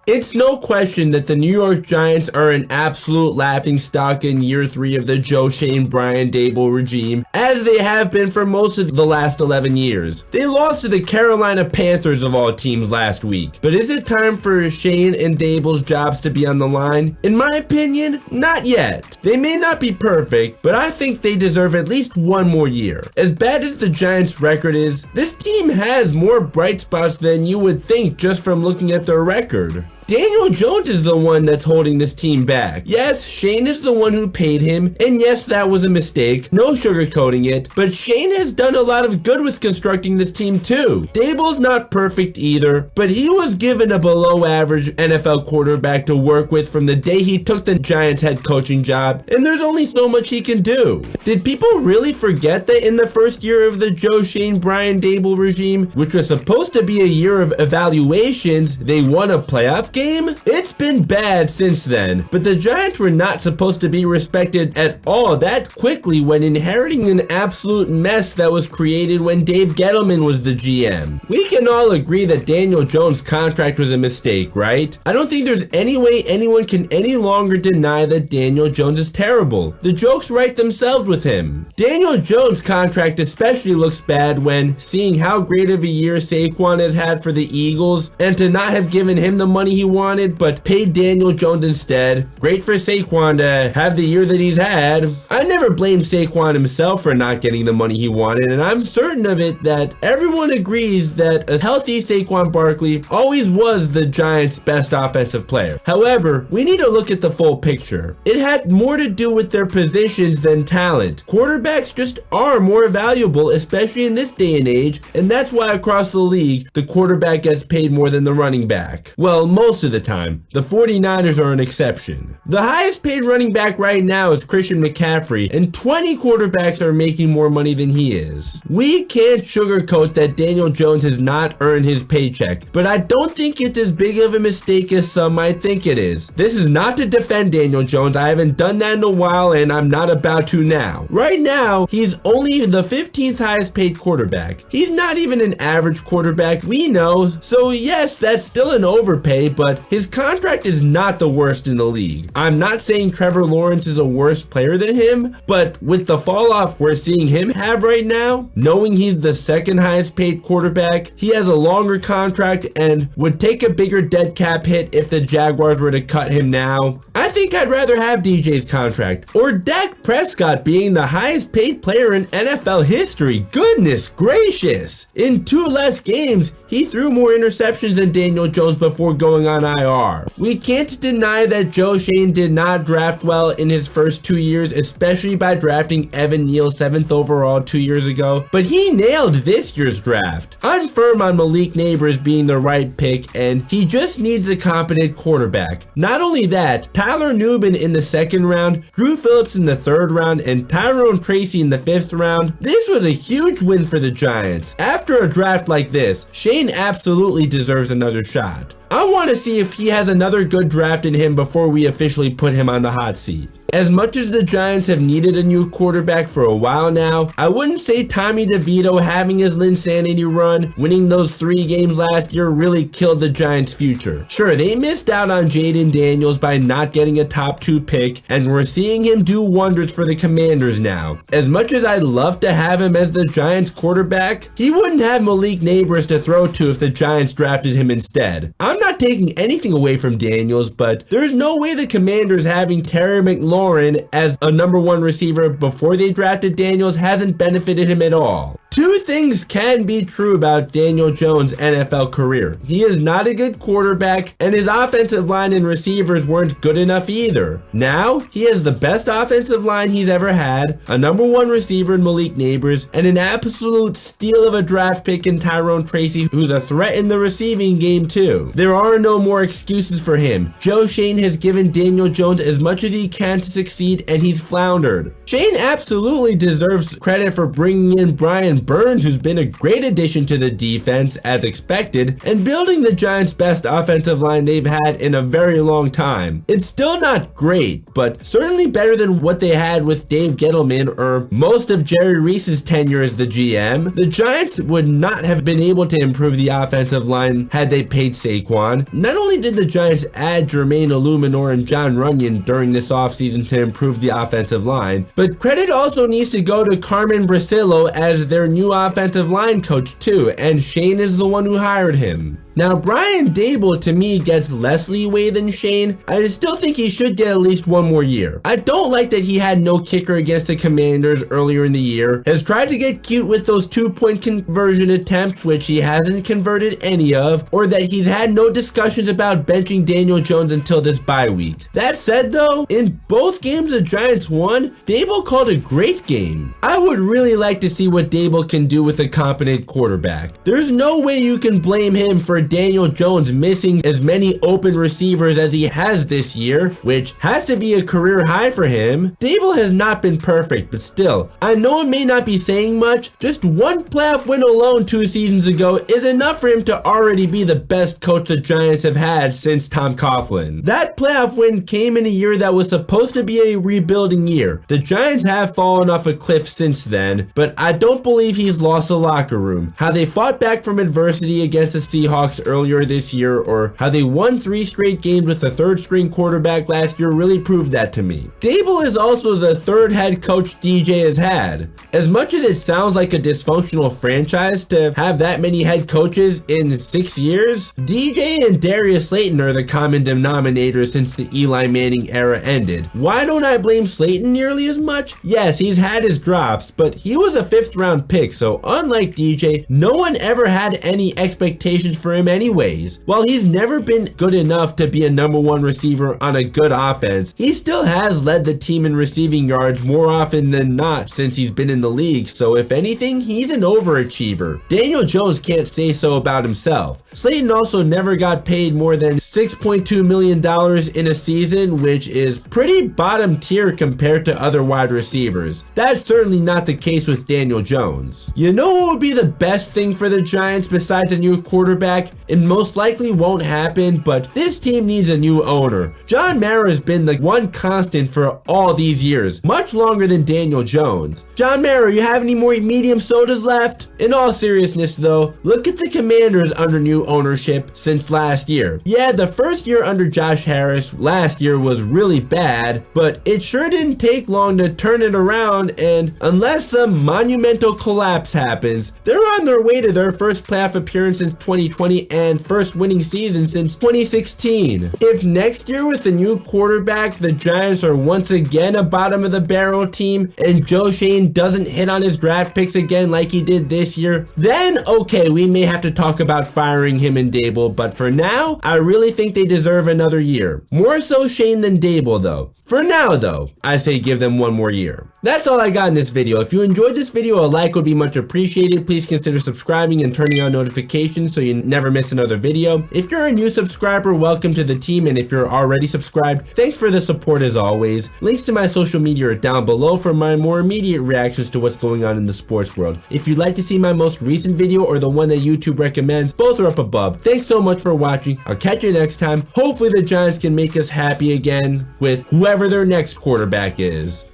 It's no question that the New York Giants are an absolute laughingstock in year 3 of the Schoen and Daboll regime, as they have been for most of the last 11 years. They lost to the Carolina Panthers of all teams last week. But is it time for Schoen and Daboll's jobs to be on the line? In my opinion, not yet. They may not be perfect, but I think they deserve at least one more year. As bad as the Giants' record is, this team has more bright spots than you would think just from looking at their record. Daniel Jones is the one that's holding this team back. Yes, Schoen is the one who paid him, and yes, that was a mistake, no sugarcoating it, but Schoen has done a lot of good with constructing this team too. Daboll's not perfect either, but he was given a below average NFL quarterback to work with from the day he took the Giants head coaching job, and there's only so much he can do. Did people really forget that in the first year of the Schoen and Daboll regime, which was supposed to be a year of evaluations, they won a playoff game? It's been bad since then, but the Giants were not supposed to be respected at all that quickly when inheriting an absolute mess that was created when Dave Gettleman was the GM. We can all agree that Daniel Jones' contract was a mistake, right? I don't think there's any way anyone can any longer deny that Daniel Jones is terrible. The jokes write themselves with him. Daniel Jones' contract especially looks bad when seeing how great of a year Saquon has had for the Eagles, and to not have given him the money he wanted but paid Daniel Jones instead. Great for Saquon to have the year that he's had. I never blamed Saquon himself for not getting the money he wanted, and I'm certain of it that everyone agrees that a healthy Saquon Barkley always was the Giants' best offensive player. However, we need to look at the full picture. It had more to do with their positions than talent. Quarterbacks just are more valuable, especially in this day and age, and that's why across the league, the quarterback gets paid more than the running back. Well, most of the time. The 49ers are an exception. The highest paid running back right now is Christian McCaffrey, and 20 quarterbacks are making more money than he is. We can't sugarcoat that Daniel Jones has not earned his paycheck, but I don't think it's as big of a mistake as some might think it is. This is not to defend Daniel Jones. I haven't done that in a while, and I'm not about to now. Right now, he's only the 15th highest paid quarterback. He's not even an average quarterback, we know, so yes, that's still an overpay, but his contract is not the worst in the league. I'm not saying Trevor Lawrence is a worse player than him, but with the fall off we're seeing him have right now, knowing he's the second highest paid quarterback, he has a longer contract and would take a bigger dead cap hit if the Jaguars were to cut him now. I think I'd rather have DJ's contract, or Dak Prescott being the highest paid player in NFL history. Goodness gracious! In 2 less games, he threw more interceptions than Daniel Jones before going on IR. We can't deny that Schoen did not draft well in his first 2 years, especially by drafting Evan Neal 7th overall 2 years ago, but he nailed this year's draft. I'm firm on Malik Nabers being the right pick, and he just needs a competent quarterback. Not only that, Tyler Nubin in the 2nd round, Drew Phillips in the 3rd round, and Tyrone Tracy in the 5th round. This was a huge win for the Giants. After a draft like this, Schoen absolutely deserves another shot. I want to see if he has another good draft in him before we officially put him on the hot seat. As much as the Giants have needed a new quarterback for a while now, I wouldn't say Tommy DeVito having his Linsanity run, winning those 3 games last year, really killed the Giants' future. Sure, they missed out on Jaden Daniels by not getting a top 2 pick, and we're seeing him do wonders for the Commanders now. As much as I'd love to have him as the Giants' quarterback, he wouldn't have Malik Nabers to throw to if the Giants drafted him instead. I'm not taking anything away from Daniels, but there's no way the Commanders having Terry McLaurin as a number 1 receiver before they drafted Daniels hasn't benefited him at all. 2 things can be true about Daniel Jones' NFL career. He is not a good quarterback, and his offensive line and receivers weren't good enough either. Now, he has the best offensive line he's ever had, a number 1 receiver in Malik Nabers, and an absolute steal of a draft pick in Tyrone Tracy, who's a threat in the receiving game too. There are no more excuses for him. Schoen has given Daniel Jones as much as he can to succeed, and he's floundered. Schoen absolutely deserves credit for bringing in Brian Burns, who's been a great addition to the defense as expected, and building the Giants' best offensive line they've had in a very long time. It's still not great, but certainly better than what they had with Dave Gettleman or most of Jerry Reese's tenure as the GM. The Giants would not have been able to improve the offensive line had they paid Saquon. Not only did the Giants add Jermaine, Eluemunor, and John Runyan during this offseason to improve the offensive line, but credit also needs to go to Carmen Brasillo as their new offensive line coach too, and Shane is the one who hired him. Now, Brian Daboll to me gets less leeway than Shane. I still think he should get at least one more year. I don't like that he had no kicker against the Commanders earlier in the year, has tried to get cute with those 2-point conversion attempts, which he hasn't converted any of, or that he's had no discussions about benching Daniel Jones until this bye week. That said though, in both games the Giants won, Daboll called a great game. I would really like to see what Daboll can do with a competent quarterback. There's no way you can blame him for Daniel Jones missing as many open receivers as he has this year, which has to be a career high for him. Daboll has not been perfect, but still, I know it may not be saying much. Just one playoff win alone 2 seasons ago is enough for him to already be the best coach the Giants have had since Tom Coughlin. That playoff win came in a year that was supposed to be a rebuilding year. The Giants have fallen off a cliff since then, but I don't believe he's lost the locker room. How they fought back from adversity against the Seahawks earlier this year, or how they won 3 straight games with the 3rd string quarterback last year really proved that to me. Daboll is also the 3rd head coach DJ has had. As much as it sounds like a dysfunctional franchise to have that many head coaches in 6 years, DJ and Darius Slayton are the common denominator since the Eli Manning era ended. Why don't I blame Slayton nearly as much? Yes, he's had his drops, but he was a 5th round pick, so unlike DJ, no one ever had any expectations for him anyways. While he's never been good enough to be a #1 receiver on a good offense, he still has led the team in receiving yards more often than not since he's been in the league, so if anything, he's an overachiever. Daniel Jones can't say so about himself. Slayton also never got paid more than $6.2 million in a season, which is pretty bottom tier compared to other wide receivers. That's certainly not the case with Daniel Jones. You know what would be the best thing for the Giants besides a new quarterback? It most likely won't happen, but this team needs a new owner. John Mara has been the one constant for all these years, much longer than Daniel Jones. John Mara, you have any more medium sodas left? In all seriousness though, look at the Commanders under new ownership since last year. Yeah, the first year under Josh Harris last year was really bad, but it sure didn't take long to turn it around, and unless some monumental collapse happens, they're on their way to their first playoff appearance since 2020 and first winning season since 2016. If next year with the new quarterback, the Giants are once again a bottom of the barrel team and Joe Shane doesn't hit on his draft picks again like he did this year, then okay, we may have to talk about firing him and Daboll, but for now, I really think they deserve another year. More so Shane than Daboll though. For now though, I say give them one more year. That's all I got in this video. If you enjoyed this video, a like would be much appreciated. Please consider subscribing and turning on notifications so you never miss another video. If you're a new subscriber, welcome to the team, and if you're already subscribed, thanks for the support as always. Links to my social media are down below for my more immediate reactions to what's going on in the sports world. If you'd like to see my most recent video or the one that YouTube recommends, both are up above. Thanks so much for watching. I'll catch you next time. Hopefully the Giants can make us happy again with whoever their next quarterback is.